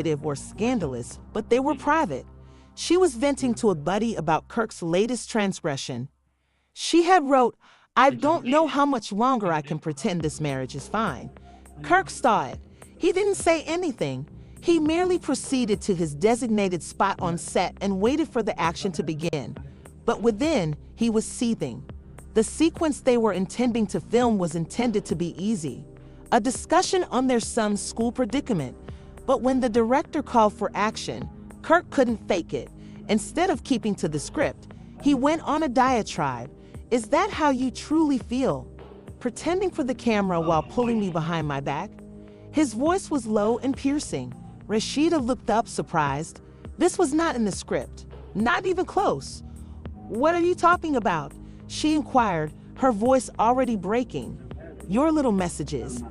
or scandalous, but they were private. She was venting to a buddy about Kirk's latest transgression. She had wrote, "I don't know how much longer I can pretend this marriage is fine." Kirk saw it. He didn't say anything. He merely proceeded to his designated spot on set and waited for the action to begin. But within, he was seething. The sequence they were intending to film was intended to be easy, a discussion on their son's school predicament. But when the director called for action, Kirk couldn't fake it. Instead of keeping to the script, he went on a diatribe. "Is that how you truly feel? Pretending for the camera while pulling me behind my back?" His voice was low and piercing. Rasheeda looked up, surprised. This was not in the script. Not even close. "What are you talking about?" she inquired, her voice already breaking. "Your little messages."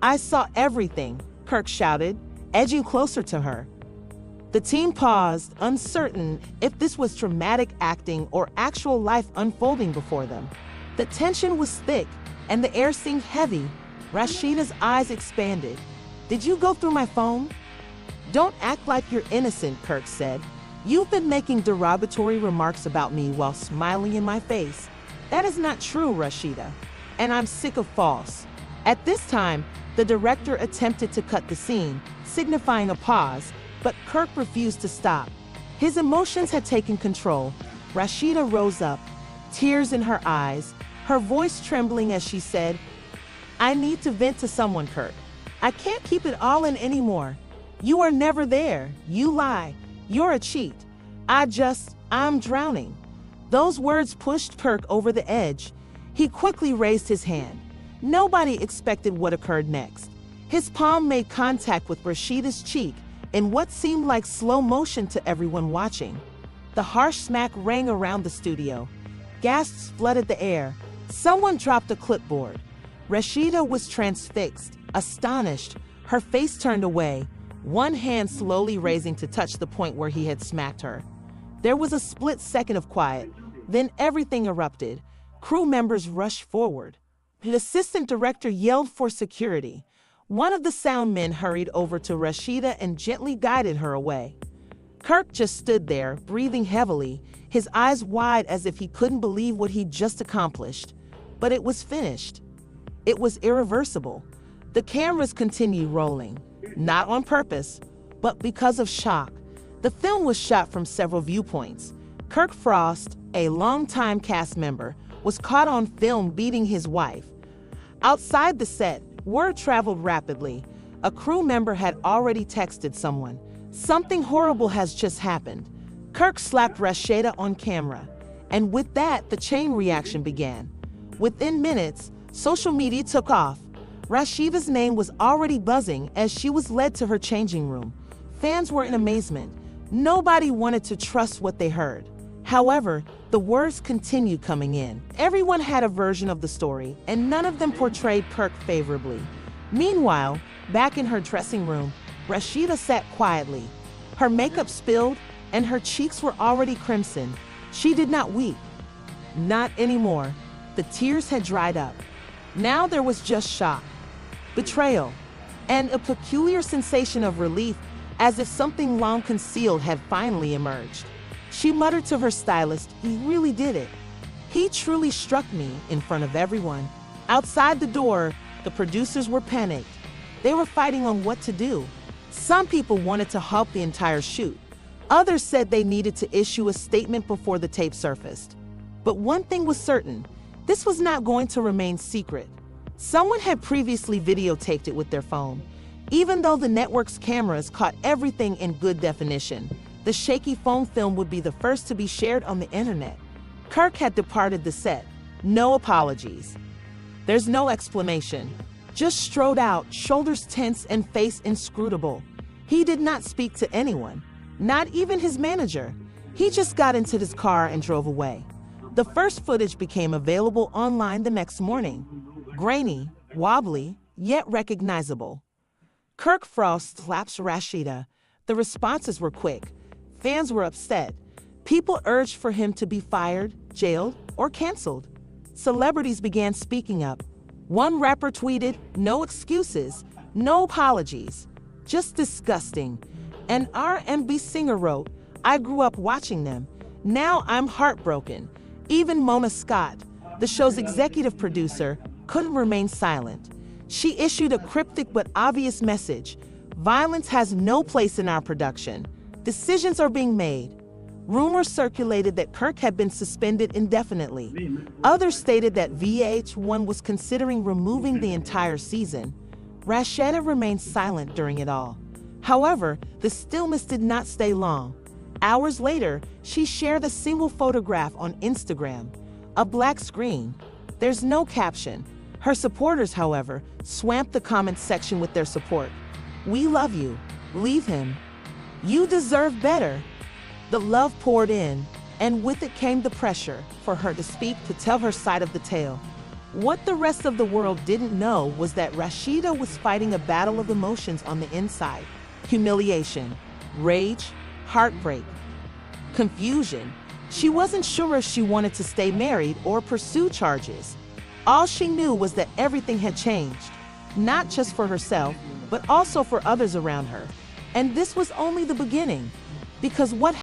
"I saw everything," Kirk shouted, edging closer to her. The team paused, uncertain if this was dramatic acting or actual life unfolding before them. The tension was thick, and the air seemed heavy. Rasheeda's eyes expanded. "Did you go through my phone?" "Don't act like you're innocent," Kirk said. "You've been making derogatory remarks about me while smiling in my face." "That is not true, Rasheeda, and I'm sick of false." At this time, the director attempted to cut the scene, signifying a pause, but Kirk refused to stop. His emotions had taken control. Rasheeda rose up, tears in her eyes, her voice trembling as she said, "I need to vent to someone, Kirk. I can't keep it all in anymore. You are never there. You lie. You're a cheat. I'm drowning." Those words pushed Kirk over the edge. He quickly raised his hand. Nobody expected what occurred next. His palm made contact with Rasheeda's cheek in what seemed like slow motion to everyone watching. The harsh smack rang around the studio. Gasps flooded the air. Someone dropped a clipboard. Rasheeda was transfixed, astonished, her face turned away, one hand slowly raising to touch the point where he had smacked her. There was a split second of quiet, then everything erupted. Crew members rushed forward. The assistant director yelled for security. One of the sound men hurried over to Rasheeda and gently guided her away. Kirk just stood there, breathing heavily, his eyes wide as if he couldn't believe what he'd just accomplished. But it was finished. It was irreversible. The cameras continued rolling, not on purpose, but because of shock. The film was shot from several viewpoints. Kirk Frost, a longtime cast member, was caught on film beating his wife. Outside the set, word traveled rapidly. A crew member had already texted someone, "Something horrible has just happened." Kirk slapped Rasheeda on camera, and with that, the chain reaction began. Within minutes, social media took off. Rasheeda's name was already buzzing as she was led to her changing room. Fans were in amazement. Nobody wanted to trust what they heard. However, the words continued coming in. Everyone had a version of the story, and none of them portrayed Kirk favorably. Meanwhile, back in her dressing room, Rasheeda sat quietly. Her makeup spilled, and her cheeks were already crimson. She did not weep. Not anymore. The tears had dried up. Now there was just shock, betrayal, and a peculiar sensation of relief, as if something long concealed had finally emerged. She muttered to her stylist, "He really did it. He truly struck me," in front of everyone. Outside the door, the producers were panicked. They were fighting on what to do. Some people wanted to halt the entire shoot. Others said they needed to issue a statement before the tape surfaced. But one thing was certain, this was not going to remain secret. Someone had previously videotaped it with their phone. Even though the network's cameras caught everything in good definition, the shaky phone film would be the first to be shared on the internet. Kirk had departed the set. No apologies. There's no explanation. Just strode out, shoulders tense and face inscrutable. He did not speak to anyone, not even his manager. He just got into his car and drove away. The first footage became available online the next morning. Grainy, wobbly, yet recognizable. Kirk Frost slaps Rasheeda. The responses were quick. Fans were upset. People urged for him to be fired, jailed, or canceled. Celebrities began speaking up. One rapper tweeted, "No excuses, no apologies. Just disgusting." An R&B singer wrote, I grew up watching them. Now I'm heartbroken. Even Mona Scott, the show's executive producer, couldn't remain silent. She issued a cryptic but obvious message. Violence has no place in our production. Decisions are being made. Rumors circulated that Kirk had been suspended indefinitely. Others stated that VH1 was considering removing the entire season. Rasheeda remained silent during it all. However, the stillness did not stay long. Hours later, she shared a single photograph on Instagram, a black screen. There's no caption. Her supporters, however, swamped the comments section with their support. We love you. Leave him. You deserve better. The love poured in, and with it came the pressure for her to speak, to tell her side of the tale. What the rest of the world didn't know was that Rasheeda was fighting a battle of emotions on the inside. Humiliation, rage, heartbreak, confusion. She wasn't sure if she wanted to stay married or pursue charges. All she knew was that everything had changed, not just for herself, but also for others around her. And this was only the beginning, because what